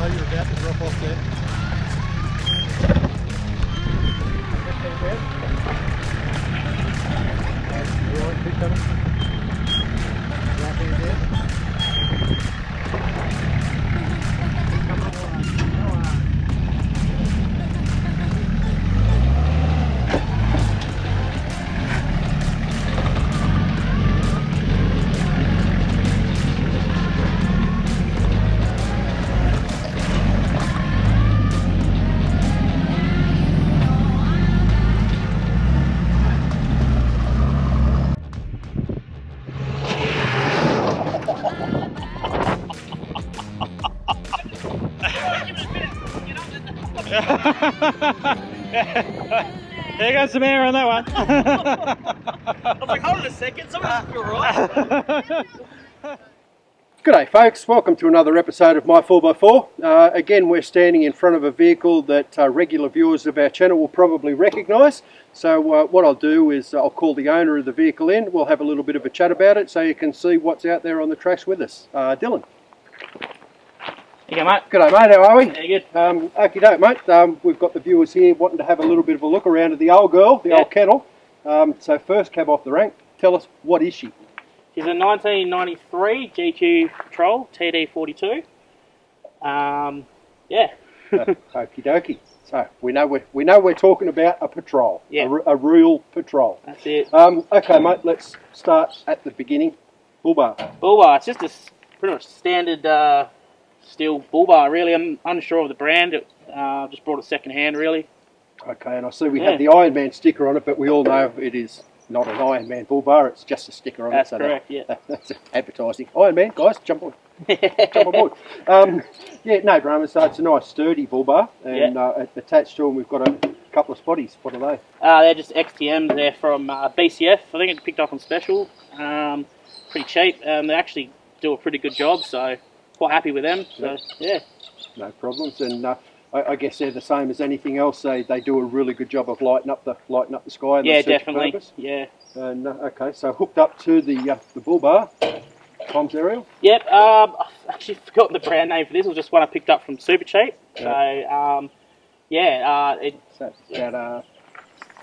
know you're about to drop off there. There goes some air on that one. I was like, hold on a second, something doesn't feel right. G'day folks, welcome to another episode of my 4x4. Again, we're standing in front of a vehicle that regular viewers of our channel will probably recognise. So what I'll do is I'll call the owner of the vehicle in, we'll have a little bit of a chat about it so you can see what's out there on the tracks with us. Dylan. Here you go, mate. G'day mate, how are we? Yeah, good. Okie doke mate, we've got the viewers here wanting to have a little bit of a look around at the old girl, the old kettle. So first cab off the rank, tell us, what is she? She's a 1993 GQ Patrol TD42. Yeah. Okie dokie. So we know we're talking about a patrol, a real patrol. That's it. Okay mate, let's start at the beginning. Bull bar. Bull bar. It's just a pretty much standard steel bull bar. Really, I'm unsure of the brand. Just brought it second hand, really. Okay, and I see we have the Iron Man sticker on it, but we all know it is not an Iron Man bull bar. It's just a sticker on That's it. That's correct. Yeah. That's advertising. Iron Man, guys, jump on. Jump on board. Yeah, no dramas. So it's a nice sturdy bull bar, and attached to them we've got a couple of spotties. What are they? They're just XTMs. They're from BCF. I think it's picked up on special. Pretty cheap. They actually do a pretty good job, so quite happy with them. So yeah. No problems, and I guess they're the same as anything else. They do a really good job of lighting up the sky. And yeah, the definitely. purpose. Yeah. And okay, so hooked up to the bull bar. Comms aerial. Yep. I've actually forgotten the brand name for this. It was just one I picked up from Super Cheap. Yeah. So that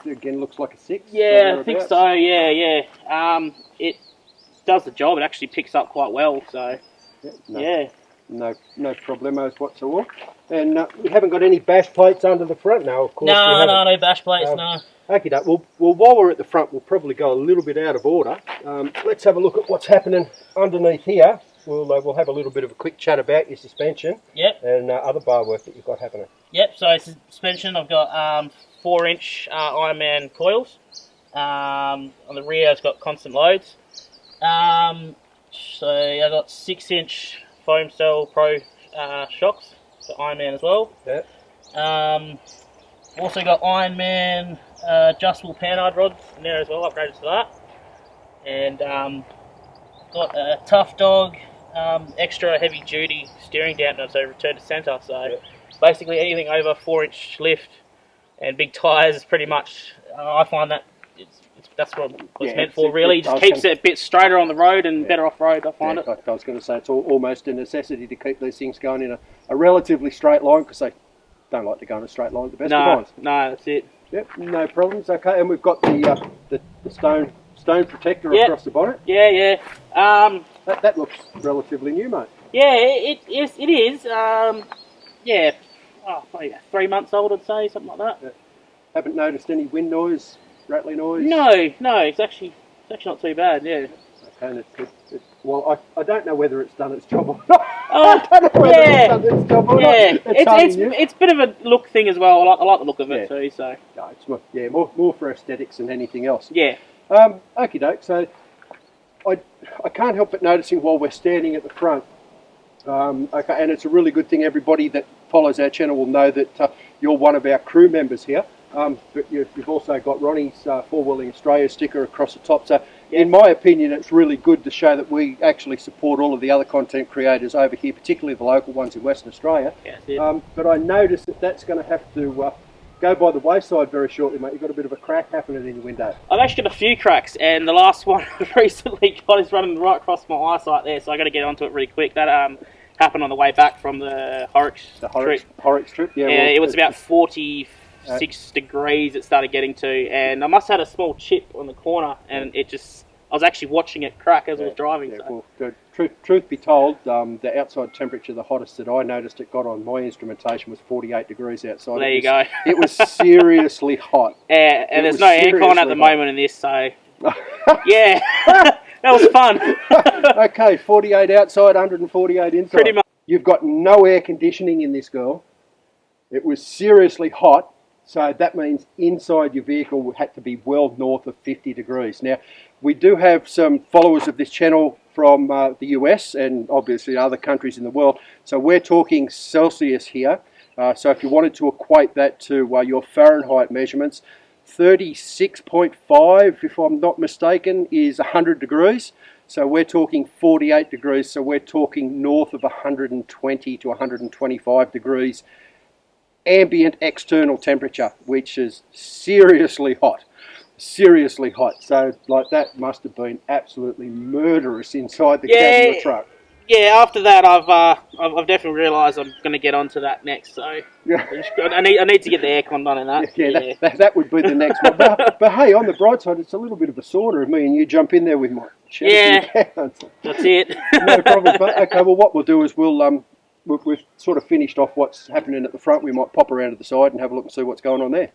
again looks like a 6. Yeah, I think so. Yeah. It does the job. It actually picks up quite well. So no problemos whatsoever. And we haven't got any bash plates under the front now, of course. No bash plates, no. Okay, well, while we're at the front, we'll probably go a little bit out of order. Let's have a look at what's happening underneath here. We'll have a little bit of a quick chat about your suspension. Yep. And other bar work that you've got happening. Yep, so suspension, I've got 4-inch Ironman coils. On the rear, it's got constant loads. So I've got 6-inch foam cell pro shocks for Ironman as well. Yep. Also got Ironman adjustable panhard rods in there as well, upgraded to that. And got a Tough Dog extra heavy duty steering dampener, so return to centre. So basically anything over 4-inch lift and big tyres is pretty much, I find that that's what it's meant for, really. It just keeps it a bit straighter on the road and better off road, I find it. I was going to say it's almost a necessity to keep these things going in a relatively straight line, because they don't like to go in a straight line at the best of times. No, that's it. Yep, no problems. Okay, and we've got the stone protector across the bonnet. Yeah. That looks relatively new, mate. Yeah, it is. Probably 3 months old, I'd say, something like that. Yeah. Haven't noticed any wind noise, rattly noise? No, it's actually not too bad. Yeah. Okay, and well, I don't know whether it's done its job or not. I don't know whether it's done its job or not. It's a bit of a look thing as well. I like the look of it too. So no, it's more for aesthetics than anything else. Yeah. Okie doke. So I can't help but noticing while we're standing at the front. Okay, and it's a really good thing. Everybody that follows our channel will know that you're one of our crew members here. But you've also got Ronnie's Four Wheeling Australia sticker across the top. So in my opinion, it's really good to show that we actually support all of the other content creators over here, particularly the local ones in Western Australia. But I noticed that that's going to have to go by the wayside very shortly, mate. You've got a bit of a crack happening in your window. I've actually got a few cracks, and the last one I've recently got is running right across my eyesight there, so I've got to get onto it really quick. That happened on the way back from the Horrocks trip. Horrocks trip, yeah. Yeah, Well, it was about 46 degrees it started getting to, and I must have had a small chip on the corner, and it just, I was actually watching it crack as I was driving. Yeah, so. well, truth be told, the outside temperature, the hottest that I noticed it got on my instrumentation was 48 degrees outside. There you go. It was seriously hot. Yeah, and there's no aircon at the moment in this, so yeah, that was fun. Okay, 48 outside, 148 inside. Pretty much. You've got no air conditioning in this girl. It was seriously hot, so that means inside your vehicle had to be well north of 50 degrees. Now, we do have some followers of this channel from the US and obviously other countries in the world, so we're talking Celsius here. So if you wanted to equate that to your Fahrenheit measurements, 36.5, if I'm not mistaken, is 100 degrees. So we're talking 48 degrees, so we're talking north of 120 to 125 degrees ambient external temperature, which is seriously hot. Seriously hot. So like that must have been absolutely murderous inside the cab of the truck. Yeah, after that I've definitely realised I'm going to get onto that next, so I need to get the aircon done in that. Yeah. That would be the next one. But hey, on the bright side, it's a little bit of a sauna of me and you jump in there with my that's it. No problem. Okay, well what we'll do is we've sort of finished off what's happening at the front. We might pop around to the side and have a look and see what's going on there.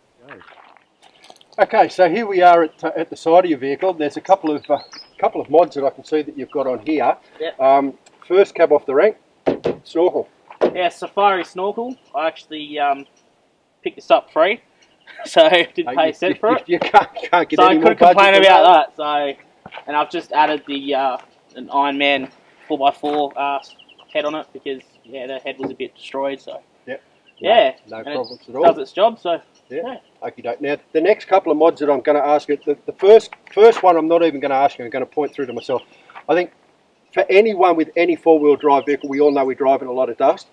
Okay, so here we are at the side of your vehicle. There's a couple of mods that I can see that you've got on here. Yep. First cab off the rank, snorkel. Yeah, Safari snorkel. I actually picked this up free, so I didn't pay a cent for it. You can't get so any I more couldn't complain budget about that. So, and I've just added the an Ironman 4x4 head on it because the head was a bit destroyed. So no problems at all. Does its job. So Okie doke. Now the next couple of mods that I'm going to ask you, the first one I'm not even going to ask you. I'm going to point through to myself. I think for anyone with any four-wheel drive vehicle, we all know we drive in a lot of dust.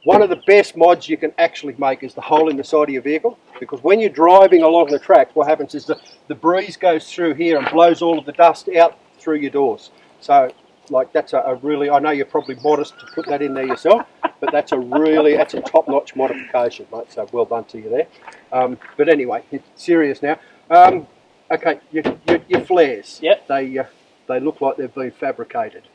One of the best mods you can actually make is the hole in the side of your vehicle, because when you're driving along the track, what happens is the breeze goes through here and blows all of the dust out through your doors. So like that's a really, I know you're probably modest to put that in there yourself, but that's a top-notch modification, mate, so well done to you there. But anyway, serious now. Okay, your flares. Yep. They look like they've been fabricated.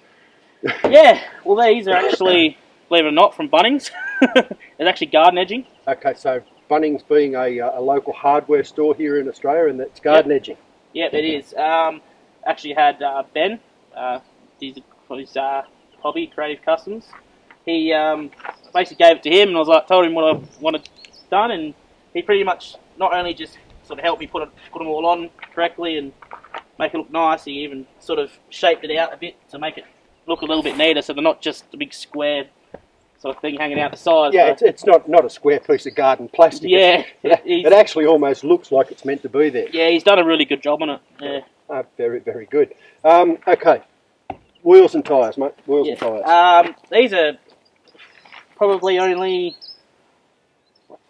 Yeah, well these are actually, believe it or not, from Bunnings. It's actually garden edging. Okay, so Bunnings being a local hardware store here in Australia, and it's garden edging. Yep, it is. Actually had Ben, his hobby, Creative Customs. He basically gave it to him, and I was like, told him what I wanted done, and he pretty much not only just sort of helped me put them all on correctly and make it look nice, he even sort of shaped it out a bit to make it look a little bit neater, so they're not just a big square sort of thing hanging out the side. Yeah, so it's not a square piece of garden plastic. Yeah. It actually almost looks like it's meant to be there. Yeah, he's done a really good job on it. Yeah. Very, very good. Okay, wheels and tyres, mate. Wheels and tyres. These are probably only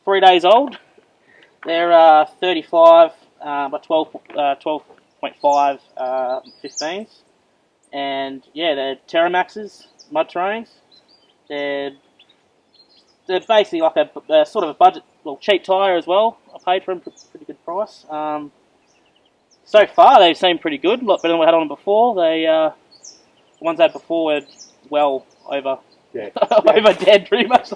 3 days old. They're 35 by 12.5 15s. And yeah, they're Terramaxes, mud terrains. They're basically like a sort of a budget, cheap tyre as well. I paid for them for a pretty good price. So far, they've seemed pretty good. A lot better than we had on them before. The ones I had before were well over over dead, pretty much.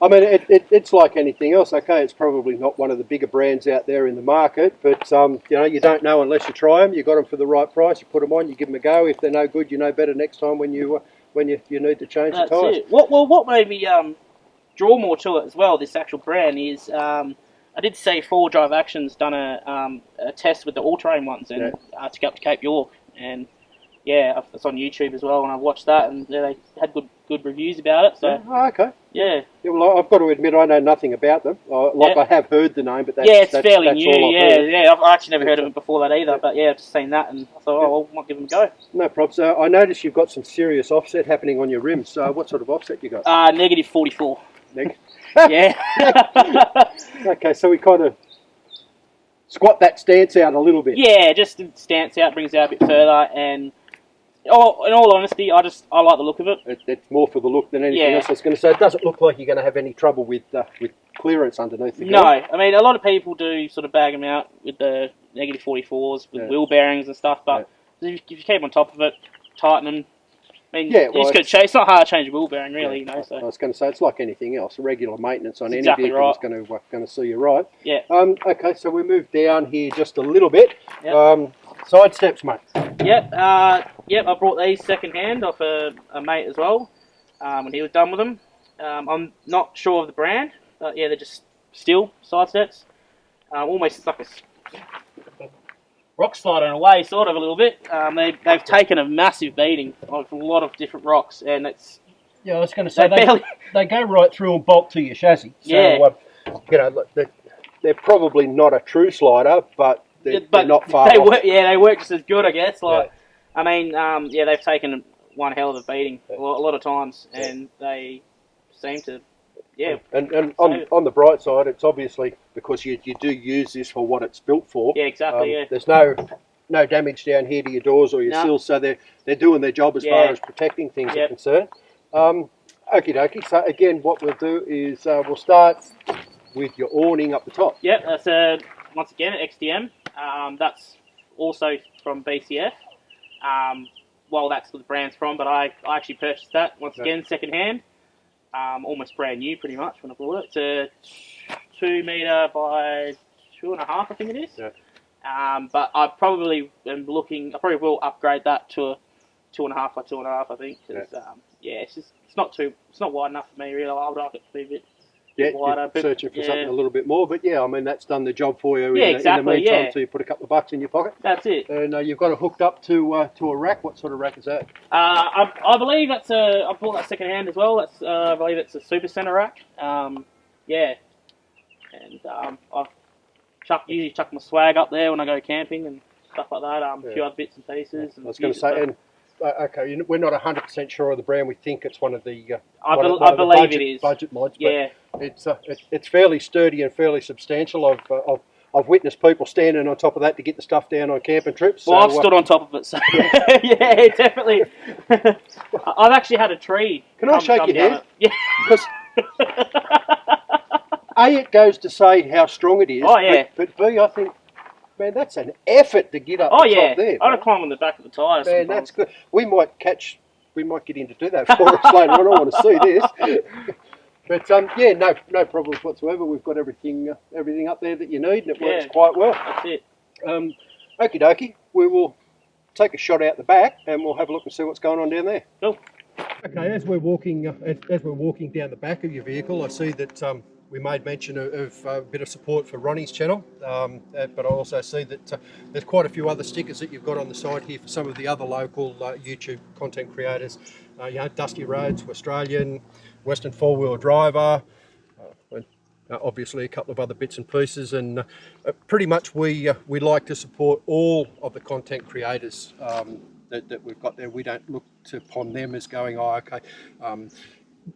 It's like anything else. Okay, it's probably not one of the bigger brands out there in the market, but you don't know unless you try them. You got them for the right price. You put them on. You give them a go. If they're no good, you know better next time when you need to change the tyres. What made me draw more to it as well, this actual brand, is I did see Four Drive Action's done a test with the all-terrain ones and to go up to Cape York, and yeah, it's on YouTube as well, and I watched that, and they had good reviews about it. So okay. Yeah. Well, I've got to admit, I know nothing about them. I have heard the name, but it's fairly new. Yeah. I've actually never heard of it before that either. But yeah, I've just seen that, and I thought, I might give them a go. No problems. I noticed you've got some serious offset happening on your rims. So what sort of offset you got? Negative 44. Yeah. Okay, so we kind of squat that stance out a little bit. Yeah, just stance out, brings it out a bit further, and Oh, in all honesty, I like the look of it. It's more for the look than anything Yeah. else. I was going to say, it doesn't look like you're going to have any trouble with clearance underneath the No, gear. I mean, a lot of people do sort of bag them out with the negative 44s, with wheel bearings and stuff, but if you keep on top of it, tighten them, I mean, it's not hard to change a wheel bearing, really, you know. So. I was going to say, it's like anything else. Regular maintenance on any exactly vehicle is going to see you right. Yeah. Okay, so we move down here just a little bit. Yep. Side steps, mate. Yep. Yep. I brought these second hand off a mate as well. When he was done with them, I'm not sure of the brand, but yeah, they're just steel side steps. Almost like a rock slide in a way, sort of a little bit. They've taken a massive beating of a lot of different rocks, and it's I was going to say they go right through and bolt to your chassis. So, they're probably not a true slider, but they're not far off. They work just as good, I guess. I mean, they've taken one hell of a beating a lot of times, and they seem to. Yeah, and on the bright side, it's obviously because you do use this for what it's built for. Yeah, exactly. There's no damage down here to your doors or your sills, so they're doing their job as far as protecting things are concerned. Okie dokie. So again, what we'll do is we'll start with your awning up the top. Yep, that's once again an XDM. That's also from BCF. Well, that's what the brand's from, but I actually purchased that once again second hand. Almost brand new, pretty much, when I bought it. It's a 2 metre by 2.5, I think it is. Yeah. But I probably am looking. I probably will upgrade that to a 2.5 by 2.5. I think. It's not wide enough for me. Really, I would like it to be a bit wider. Searching for something a little bit more, but I mean that's done the job for you. In the meantime, so you put a couple of bucks in your pocket. That's it. And you've got it hooked up to a rack. What sort of rack is that? I believe that's I bought that second hand as well. That's I believe it's a Super Center rack. And I've usually chuck my swag up there when I go camping and stuff like that. A few other bits and pieces. I was going to say, we're not 100% sure of the brand. We think it's one of the. I believe it is budget mods. Yeah, it's fairly sturdy and fairly substantial. I've witnessed people standing on top of that to get the stuff down on camping trips. Well, I've stood on top of it, so yeah, definitely. I've actually had a tree. Can I shake your hand? Yeah. Because A, it goes to say how strong it is. Oh yeah. But B, I think, man, that's an effort to get up the top there. I'd climb on the back of the tyres. Man, that's good. We might get in to do that for us later on. I want to see this. But no problems whatsoever. We've got everything up there that you need, and it works quite well. That's it. Okie dokie. We will take a shot out the back, and we'll have a look and see what's going on down there. Cool. Okay, as we're walking down the back of your vehicle, I see that we made mention of a bit of support for Ronnie's channel, but I also see that there's quite a few other stickers that you've got on the side here for some of the other local YouTube content creators. Dusty Roads, Australian, Western Four-Wheel Driver, obviously a couple of other bits and pieces, and pretty much we like to support all of the content creators that we've got there. We don't look upon them as going,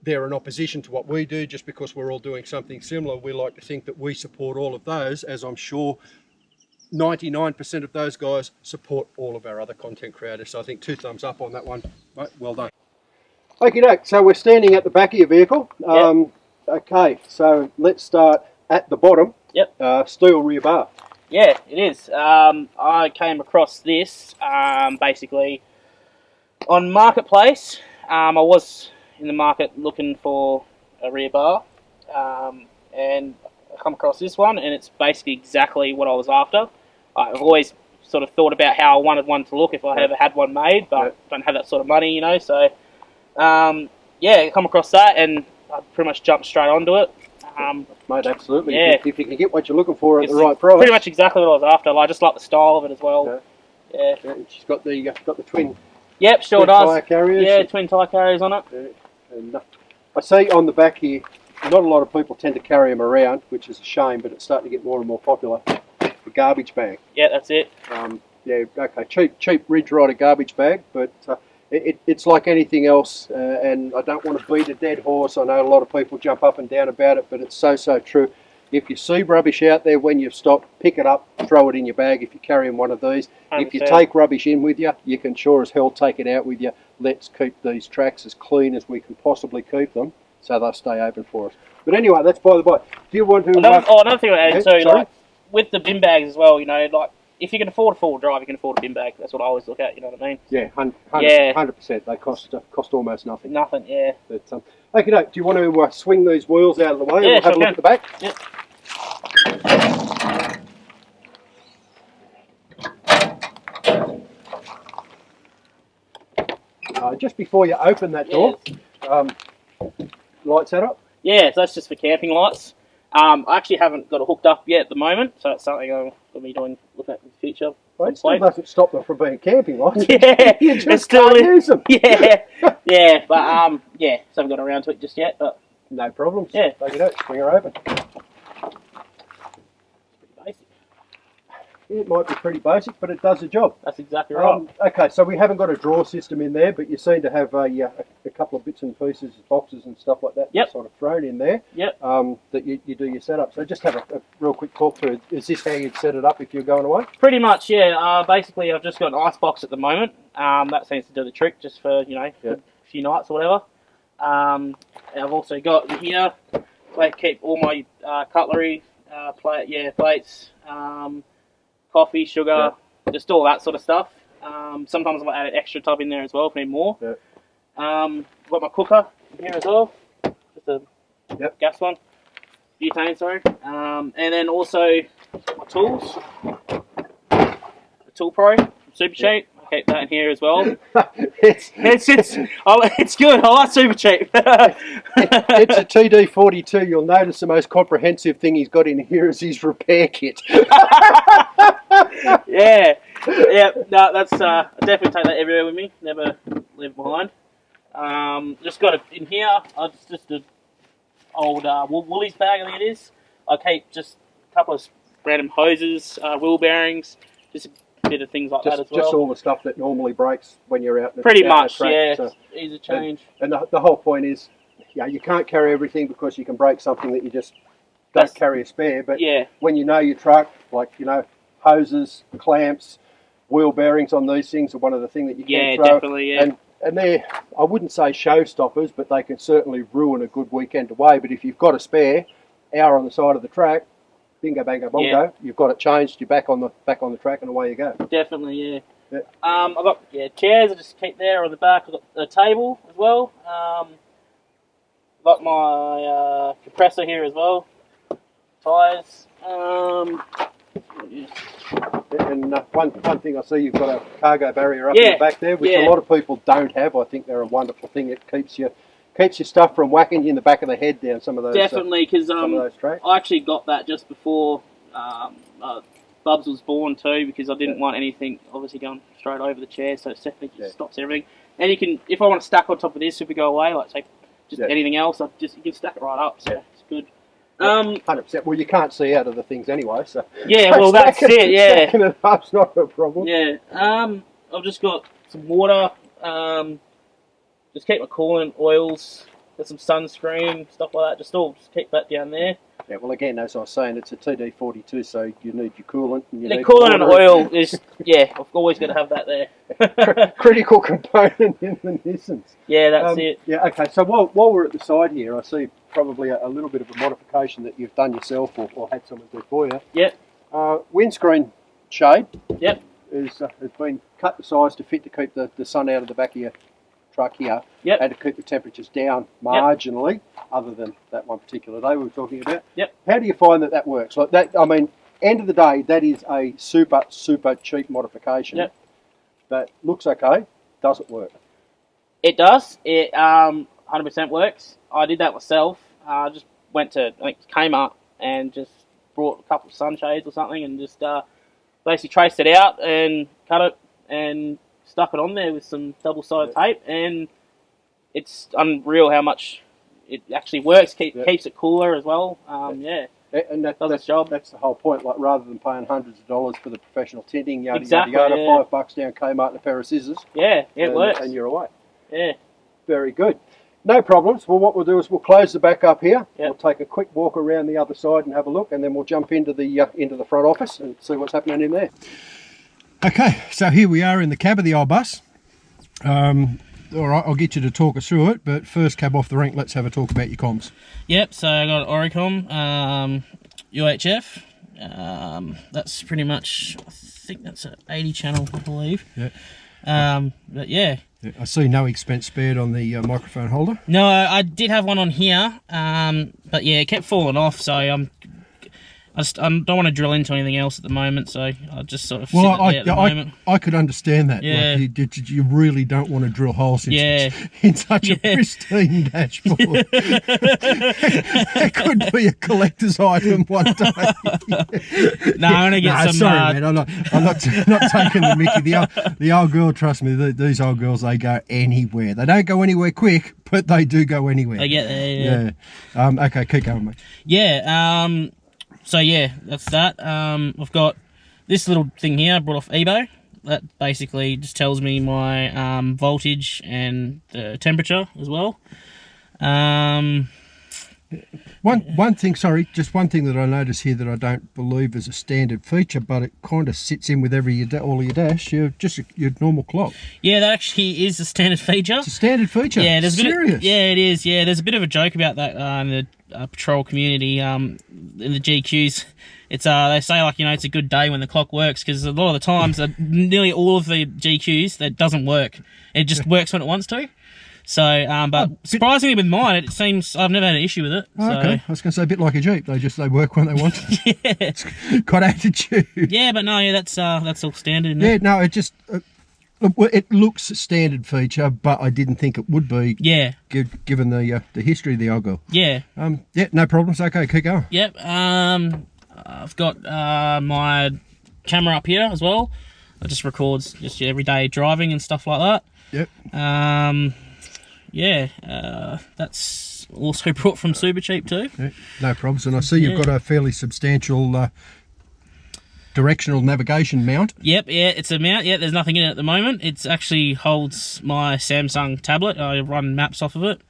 they're in opposition to what we do just because we're all doing something similar. We like to think that we support all of those, as I'm sure 99% of those guys support all of our other content creators. So I think 2 thumbs up on that one. Right, well done. Okay, so we're standing at the back of your vehicle. Okay, so let's start at the bottom. Yep. Steel rear bar. Yeah, it is. I came across this basically on Marketplace. I was in the market looking for a rear bar, and I come across this one, and it's basically exactly what I was after. I've always sort of thought about how I wanted one to look if I ever had one made, but don't have that sort of money, so I come across that, and I pretty much jumped straight onto it. Mate, absolutely. Yeah. If you can get what you're looking for at the right price. Pretty much exactly what I was after. I just like the style of it as well. Yeah. She's got the twin. Yep, sure twin does. Tyre carriers. Yeah, twin tyre carriers on it. And I see on the back here, not a lot of people tend to carry them around, which is a shame, but it's starting to get more and more popular. The garbage bag. Yeah, that's it. Cheap Ridge Rider garbage bag, but it's like anything else, and I don't want to beat a dead horse. I know a lot of people jump up and down about it, but it's so true. If you see rubbish out there when you've stopped, pick it up, throw it in your bag if you're carrying one of these. 100%. If you take rubbish in with you, you can sure as hell take it out with you. Let's keep these tracks as clean as we can possibly keep them so they'll stay open for us. But anyway, that's by the by. Do you want to... Another thing I add too, sorry? like, with the bin bags as well, you know, like, if you can afford a four-wheel drive, you can afford a bin bag. That's what I always look at, you know what I mean? Yeah, 100%. They cost almost nothing. Nothing, yeah. But, okay, do you want to swing these wheels out of the way? Yeah, and we'll have a look at the back? Yep. Just before you open that door, light set up? Yeah, so that's just for camping lights. I actually haven't got it hooked up yet at the moment, so that's something I'm going to be looking at in the future. Well, it still doesn't stop them from being camping lights. Yeah, you just can't use them. Yeah, yeah, but yeah, so I haven't got around to it just yet, but no problems. Yeah, take it out, swing her open. Basic. It might be pretty basic, but it does the job. That's exactly right. Okay, so we haven't got a drawer system in there, but you seem to have a couple of bits and pieces, boxes and stuff like that, sort of thrown in there. Yep. That you do your setup. So just have a real quick talk through. Is this how you'd set it up if you're going away? Pretty much, yeah. Basically, I've just got an ice box at the moment. That seems to do the trick, just for a few nights or whatever. I've also got here where I keep all my cutlery, plates. Coffee, sugar, just all that sort of stuff. Sometimes I'll add an extra tub in there as well if I need more. Yeah. I've got my cooker in here as well, just a gas one, butane, sorry. And then also my tools, the Tool Pro from Super Cheap. I keep that in here as well. It's good. I like Super Cheap. It's a TD42. You'll notice the most comprehensive thing he's got in here is his repair kit. Yeah. No, that's I definitely take that everywhere with me. Never leave it behind. Just got it in here. It's just an old Woolies bag, I think it is. I keep just a couple of random hoses, wheel bearings, just a bit of things like that as well. Just all the stuff that normally breaks when you're out. Pretty much, yeah. So, easy change. And the whole point is, you can't carry everything because you can break something that you just don't carry a spare. But when you know your truck, like hoses, clamps, wheel bearings on these things are one of the things that you can throw. Definitely, yeah. And they're, I wouldn't say showstoppers, but they can certainly ruin a good weekend away. But if you've got a spare hour on the side of the track, bingo, bango, bongo, you've got it changed, you're back on the track and away you go. Definitely, yeah. I've got chairs I just keep there on the back. I've got a table as well. Got my compressor here as well. Tyres. And one thing I see, you've got a cargo barrier up in the back there, which a lot of people don't have. I think they're a wonderful thing. It keeps your stuff from whacking you in the back of the head down some of those. Definitely, because I actually got that just before Bubs was born too, because I didn't want anything obviously going straight over the chair, so it definitely just stops everything. And you can, if I want to stack on top of this, if we go away, like say just anything else, you can stack it right up, so it's good. 100%. Well, you can't see out of the things anyway, so well, that's it. Yeah, stacking it up's not a problem. Yeah. I've just got some water. Just keep my coolant, oils, got some sunscreen, stuff like that. Just keep that down there. Yeah, well, again, as I was saying, it's a TD42, so you need your coolant. And you need coolant and oil is, I've always got to have that there. Critical component in the Nissans. Yeah, that's it. Yeah, okay, so while we're at the side here, I see probably a little bit of a modification that you've done yourself or had someone do for you. Yep. Windscreen shade. Yep. Has been cut to size to fit to keep the sun out of the back of your truck here. Yep. And to keep the temperatures down marginally, other than that one particular day we were talking about. Yep. How do you find that works? Like that, I mean, end of the day, that is a super cheap modification. Yep. That looks okay. Does it work? It does. It 100% works. I did that myself. I just went to Kmart and just brought a couple of sunshades or something and just basically traced it out and cut it and stuck it on there with some double-sided tape, and it's unreal how much it actually works. Keeps it cooler as well. And does its job. That's the whole point. Like rather than paying hundreds of dollars for the professional tinting, yada exactly, yada yada, $5 down Kmart and a pair of scissors. Yeah, it works, and you're away. Yeah, very good. No problems. Well, what we'll do is we'll close the back up here. Yep. We'll take a quick walk around the other side and have a look, and then we'll jump into the front office and see what's happening in there. Okay, so here we are in the cab of the old bus. All right, I'll get you to talk us through it, but first, cab off the rank, let's have a talk about your comms. Yep, so I got Oricom, UHF. That's pretty much, I think that's an 80 channel, I believe. Yeah. But yeah. I see no expense spared on the microphone holder. No, I did have one on here, but yeah, it kept falling off, so I don't want to drill into anything else at the moment, so I just sort of sit there at the moment. I could understand that. Yeah. Like you really don't want to drill holes in such a pristine dashboard. That could be a collector's item one day. No, I'm gonna get some. Sorry, man. I'm not taking the mickey. The old girl, trust me. These old girls, they go anywhere. They don't go anywhere quick, but they do go anywhere. They get there. Yeah. Okay, keep going, mate. Yeah. So yeah, that's that. I've got this little thing here I brought off eBay. That basically just tells me my voltage and the temperature as well. One thing, sorry, just one thing that I notice here that I don't believe is a standard feature, but it kind of sits in with all of your dash. Your normal clock. Yeah, that actually is a standard feature. It's a standard feature. Yeah, there's serious. Yeah, it is. Yeah, there's a bit of a joke about that in the patrol community. In the GQs, it's they say, like, you know, it's a good day when the clock works, because a lot of the times, nearly all of the GQs, that doesn't work. It just works when it wants to. So, but surprisingly with mine, it seems I've never had an issue with it. Oh, so. okay, I was going to say a bit like a Jeep. They work when they want to. Yeah, It's got attitude. yeah, but no, yeah, that's all standard. Isn't Yeah, it? no, it just it looks a standard feature, but I didn't think it would be. Yeah. Given the history of the old girl. Yeah. Yeah, no problems. Okay, keep going. Yep. I've got my camera up here as well. It just records just everyday driving and stuff like that. Yep. Yeah, that's also brought from Super Cheap too. Yeah, no problems. And I see you've got a fairly substantial directional navigation mount. Yep, yeah, it's a mount. Yeah, there's nothing in it at the moment. It actually holds my Samsung tablet. I run maps off of it.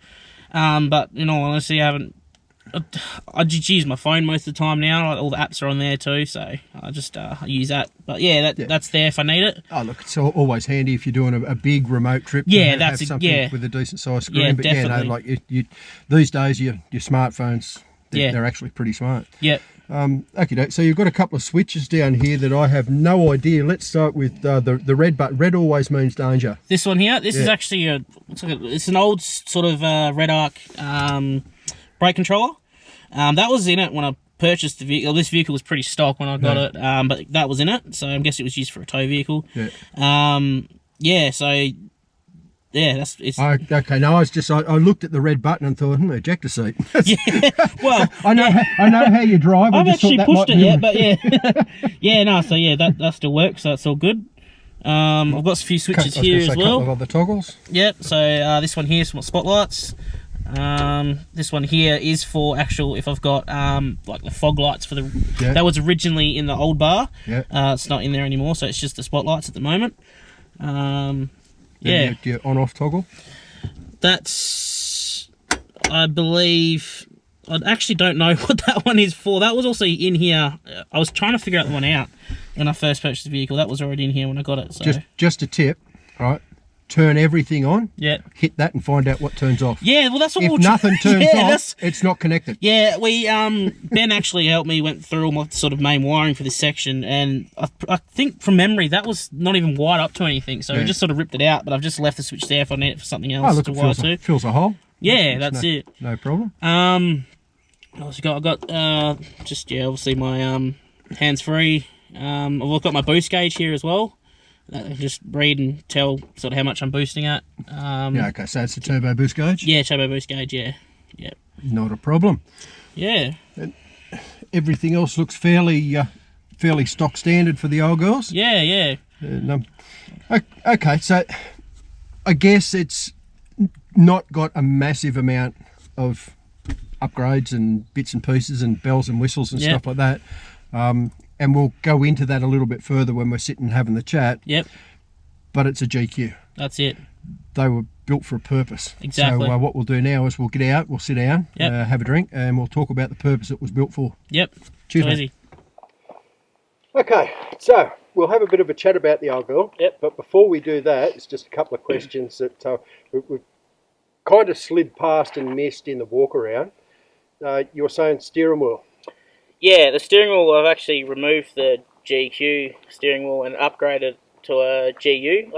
But in all honesty, I just use my phone most of the time now. All the apps are on there too, so I just use that. But yeah, that's there if I need it. Oh, look, it's always handy if you're doing a big remote trip. Yeah, to have something with a decent size screen. Yeah, but definitely. yeah, no, like you these days, your smartphones, they're actually pretty smart. Yep. Okay, so you've got a couple of switches down here that I have no idea. Let's start with the red button. Red always means danger. This one here, this is actually it's an old sort of red arc brake controller. That was in it when I purchased the vehicle. This vehicle was pretty stock when I got it, but that was in it, so I guess it was used for a tow vehicle. Yeah. So yeah, it's okay. No, I looked at the red button and thought, ejector seat. Yeah. Well, I know how you drive. I've actually pushed it yet, but yeah, yeah. No, so yeah, that still works. So it's all good. I've got a few switches here as well. A couple of other toggles. Yep. So this one here is for my spotlights. This one here is for actual, if I've got like the fog lights for the that was originally in the old bar. It's not in there anymore, so it's just the spotlights at the moment. Your on-off toggle. That's, I believe, I actually don't know what that one is for. That was also in here. I was trying to figure out the one out when I first purchased the vehicle. That was already in here when I got it. So just a tip, right? Turn everything on. Yeah. Hit that and find out what turns off. Yeah, well, that's what if nothing turns off, it's not connected. Yeah, we Ben actually helped me, went through all my sort of main wiring for this section, and I think from memory that was not even wired up to anything, so we just sort of ripped it out. But I've just left the switch there if I need it for something else to wire to. Fills a hole. Yeah, that's it. No problem. What else I got? Obviously my hands free. I've got my boost gauge here as well. I can just read and tell sort of how much I'm boosting at. Okay, so it's a turbo boost gauge? Yeah, turbo boost gauge, yeah. Yep. Not a problem. Yeah. And everything else looks fairly stock standard for the old girls? Yeah, yeah. Okay, so I guess it's not got a massive amount of upgrades and bits and pieces and bells and whistles and stuff like that. And we'll go into that a little bit further when we're sitting having the chat. Yep. But it's a GQ. That's it. They were built for a purpose. Exactly. So what we'll do now is we'll get out, we'll sit down, Yep. have a drink, and we'll talk about the purpose it was built for. Yep. Cheers, So mate. easy. Okay, so we'll have a bit of a chat about the old girl. Yep. But before we do that, it's just a couple of questions that we've kind of slid past and missed in the walk around. You were saying steering wheel. Yeah, the steering wheel, I've actually removed the GQ steering wheel and upgraded to a GU.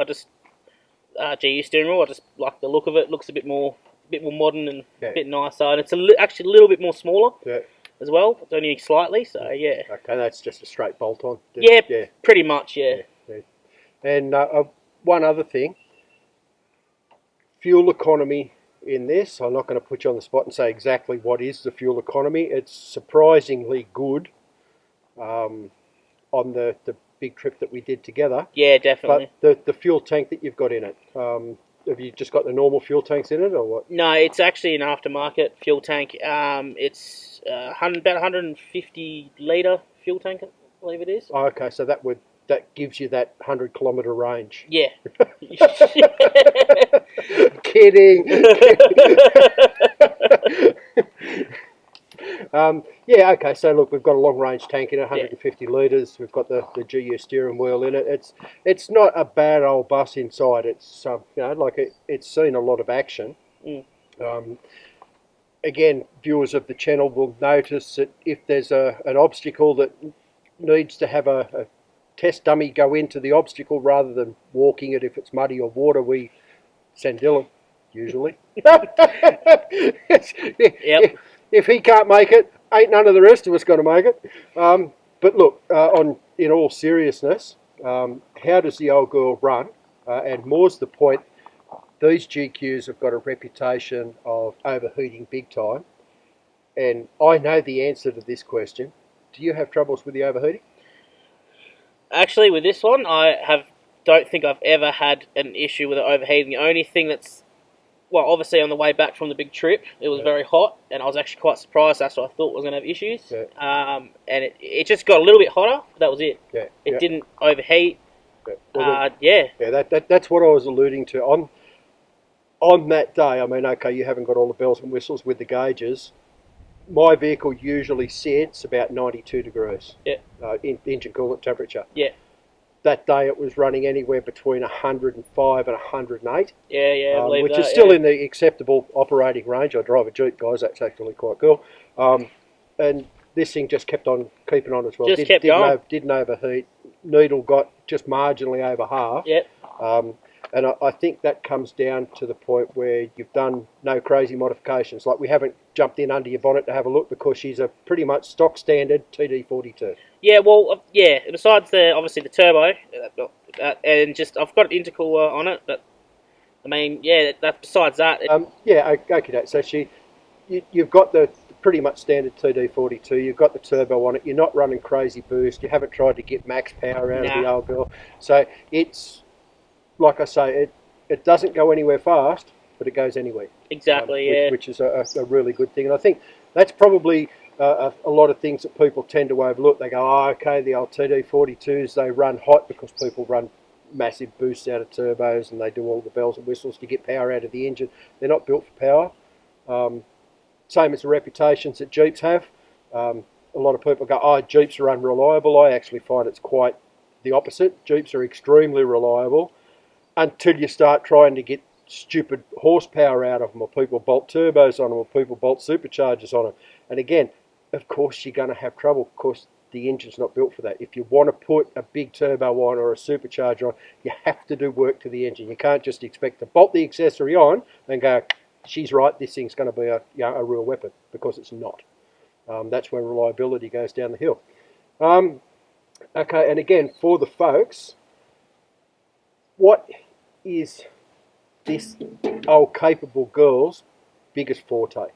GU steering wheel. I just like the look of it. Looks a bit more modern and a bit nicer. And it's actually a little bit more smaller as well. It's only slightly, so yeah. Okay, that's just a straight bolt on. Yeah, pretty much, yeah. And one other thing, fuel economy in this. I'm not going to put you on the spot and say exactly what is the fuel economy. It's surprisingly good on the big trip that we did together. Yeah, definitely. But the fuel tank that you've got in it, have you just got the normal fuel tanks in it or what? No, it's actually an aftermarket fuel tank. It's about 150 litre fuel tank, I believe it is. Oh, okay, so that gives you that 100-kilometre range. Yeah. Kidding. Yeah, okay, so look, we've got a long-range tank in it, 150 litres. We've got the GU steering wheel in it. It's not a bad old bus inside. It's it's seen a lot of action. Again, viewers of the channel will notice that if there's an obstacle that needs to have a test dummy go into the obstacle rather than walking it if it's muddy or water, we send Dylan, usually. Yep. If he can't make it, ain't none of the rest of us going to make it. But look, in all seriousness, how does the old girl run? And more's the point, these GQs have got a reputation of overheating big time. And I know the answer to this question. Do you have troubles with the overheating? Actually, with this one, don't think I've ever had an issue with it overheating. The only thing that's, well, obviously on the way back from the big trip, it was very hot, and I was actually quite surprised. That's what I thought was going to have issues. Yeah. And it just got a little bit hotter, but that was it. Yeah. It didn't overheat. Yeah. That's what I was alluding to. On that day, I mean, okay, you haven't got all the bells and whistles with the gauges. My vehicle usually sets about 92 degrees. Yeah. Engine coolant temperature. Yeah. That day it was running anywhere between 105 and 108. Yeah, I believe which that, is still in the acceptable operating range. I drive a Jeep, guys. That's actually quite cool. And this thing just kept on keeping on as well. Kept going. Didn't overheat. Needle got just marginally over half. Yep. And I think that comes down to the point where you've done no crazy modifications. Like we haven't jumped in under your bonnet to have a look because she's a pretty much stock standard TD42. Yeah, well, besides obviously the turbo, and just I've got an intercooler on it, but I mean, besides that. Okay. So you've got the pretty much standard TD42. You've got the turbo on it. You're not running crazy boost. You haven't tried to get max power out of the old girl. So it's, like I say, it doesn't go anywhere fast, but it goes anywhere. Exactly, which is a really good thing. And I think that's probably a lot of things that people tend to overlook. They go, oh, okay, the old TD42s, they run hot because people run massive boosts out of turbos and they do all the bells and whistles to get power out of the engine. They're not built for power. Same as the reputations that Jeeps have. A lot of people go, oh, Jeeps are unreliable. I actually find it's quite the opposite. Jeeps are extremely reliable until you start trying to get stupid horsepower out of them, or people bolt turbos on them, or people bolt superchargers on them. And again, of course you're going to have trouble. Of course, the engine's not built for that. If you want to put a big turbo on or a supercharger on, you have to do work to the engine. You can't just expect to bolt the accessory on and go, she's right, this thing's going to be a real weapon, because it's not. That's when reliability goes down the hill. Okay, and again, for the folks, what is this old capable girl's biggest forte?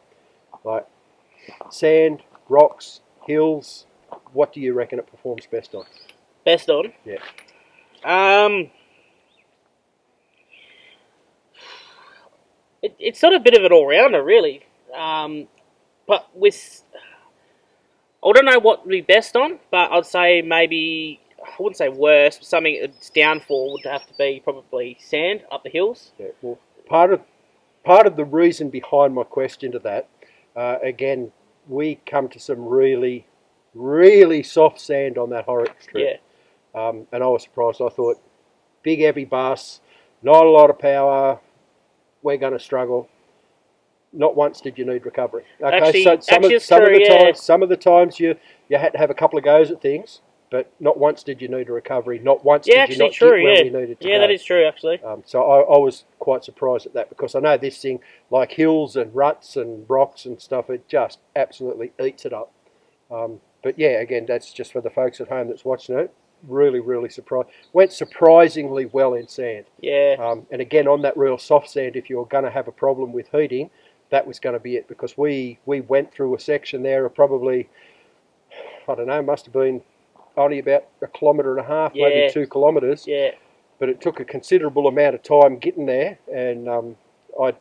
Like sand, rocks, hills, what do you reckon it performs best on? Best on? Yeah. It's sort of a bit of an all-rounder, really. But with... I don't know what would be best on, but I'd say maybe... I wouldn't say worse, but something its downfall would have to be probably sand up the hills. Yeah, well, part of the reason behind my question to that, again, we come to some really, really soft sand on that Horrocks trip. Yeah. And I was surprised. I thought, big heavy bus, not a lot of power, we're going to struggle. Not once did you need recovery. Okay, Actually, so some it's of true, the yeah. times, some of the times you had to have a couple of goes at things, but not once did you need a recovery. Not once did you not get where we needed to go. Yeah, that is true, actually. So I was quite surprised at that, because I know this thing, like hills and ruts and rocks and stuff, it just absolutely eats it up. But yeah, again, that's just for the folks at home that's watching it. Really, really surprised. Went surprisingly well in sand. Yeah. And again, on that real soft sand, if you're going to have a problem with heating, that was going to be it, because we went through a section there of probably, I don't know, must have been only about 1.5 kilometres, maybe 2 kilometres. Yeah. But it took a considerable amount of time getting there, and I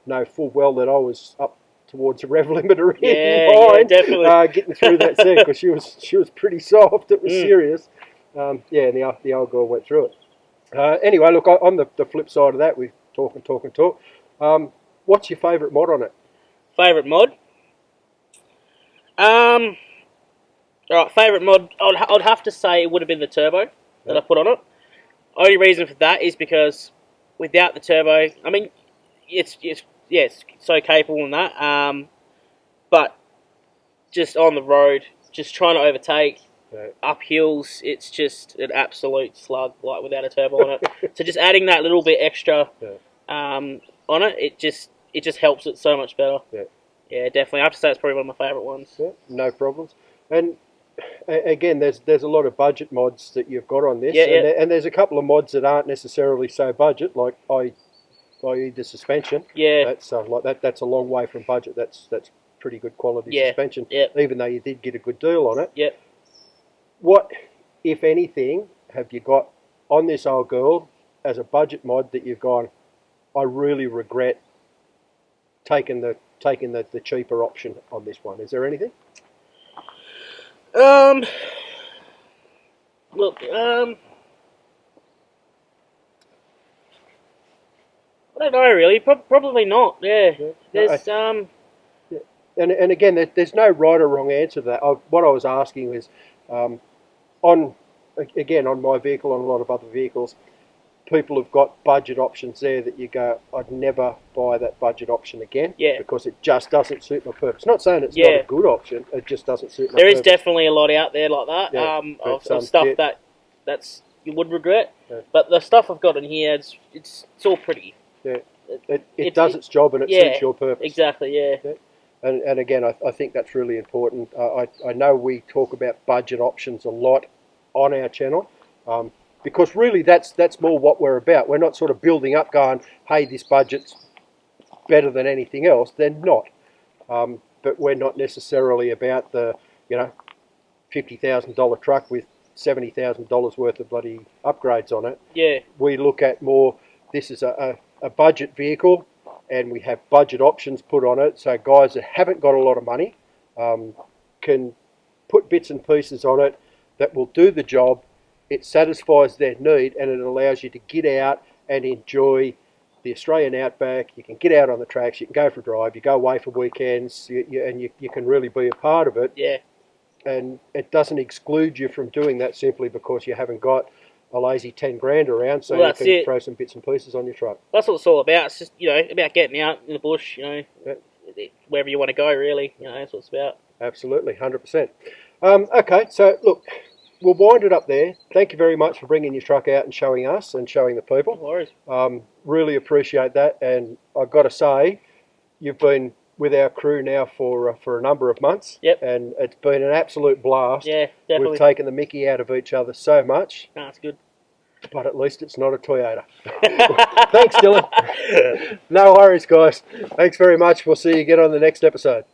know full well that I was up towards the rev limiter in mind, definitely. getting through that sand, because she was pretty soft. It was serious. And the old girl went through it. Anyway, look, on the flip side of that, we talk. What's your favourite mod on it? Favourite mod? Alright, favourite mod, I'd have to say it would have been the turbo that I put on it. Only reason for that is because without the turbo, I mean, it's so capable in that, but just on the road, just trying to overtake, up hills, it's just an absolute slug, like without a turbo on it. So just adding that little bit extra on it, it just helps it so much better. Yeah, definitely. I have to say it's probably one of my favourite ones. Yeah, no problems. And again, there's a lot of budget mods that you've got on this, and there's a couple of mods that aren't necessarily so budget, like i.e. the suspension. Yeah, that's that's a long way from budget. That's pretty good quality suspension. Even though you did get a good deal on it. Yep. What, if anything, have you got on this old girl as a budget mod that you've gone, I really regret taking the cheaper option on this one? Is there anything? Look, I don't know really. Probably not. Yeah. There's And again, there's no right or wrong answer to that. What I was asking was, on my vehicle, on a lot of other vehicles, people have got budget options there that you go, I'd never buy that budget option again, because it just doesn't suit my purpose. Not saying it's not a good option, it just doesn't suit my purpose. There is definitely a lot out there like that, of stuff that's you would regret, but the stuff I've got in here, it's all pretty. Yeah, it does its job and it suits your purpose. Exactly, yeah. And again, I think that's really important. I know we talk about budget options a lot on our channel, because really that's more what we're about. We're not sort of building up going, hey, this budget's better than anything else. They're not. But we're not necessarily about the, $50,000 truck with $70,000 worth of bloody upgrades on it. Yeah. We look at more, this is a budget vehicle, and we have budget options put on it, so guys that haven't got a lot of money can put bits and pieces on it that will do the job. It satisfies their need, and it allows you to get out and enjoy the Australian outback. You can get out on the tracks, you can go for a drive, you go away for weekends, and you can really be a part of it. Yeah. And it doesn't exclude you from doing that simply because you haven't got a lazy 10 grand around, so you can throw some bits and pieces on your truck. That's what it's all about. It's just, about getting out in the bush, wherever you want to go, really. That's what it's about. Absolutely, 100%. Okay, so look, we'll wind it up there. Thank you very much for bringing your truck out and showing us and showing the people. No worries. Really appreciate that, and I've got to say, you've been with our crew now for a number of months. Yep. And it's been an absolute blast. Yeah, definitely. We've taken the mickey out of each other so much. No, it's good. But at least it's not a Toyota. Thanks, Dylan. No worries, guys. Thanks very much. We'll see you again on the next episode.